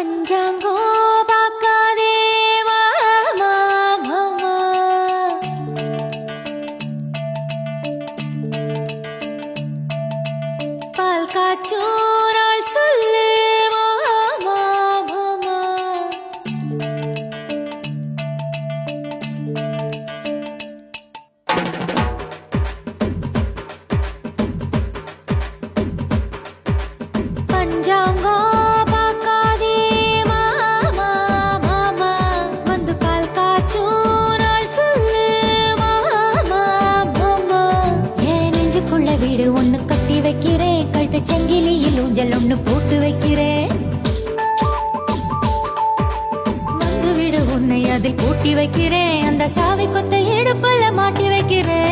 பஞ்சாங்கோ பார்க்காதே மாமா மாமா பால் காய்ச்சும் நாள் சொல்லு மாமா மாமா பஞ்சாங்கோ பார்க்காதே மாமா மாமா வந்து பால் காய்ச்சும் நாள் சொல்லு மாமா மாமா என் நெஞ்சுக்குள்ள வீடு ஒண்ணு கட்டி வைக்கிறேன் கட்டு சங்கிலியில் ஊஞ்சல் ஒண்ணு போட்டு வைக்கிறேன் வந்து வீடு உன்னை அதில் பூட்டி வைக்கிறேன் அந்த சாவி கொத்த இடுப்புல மாட்டி வைக்கிறேன்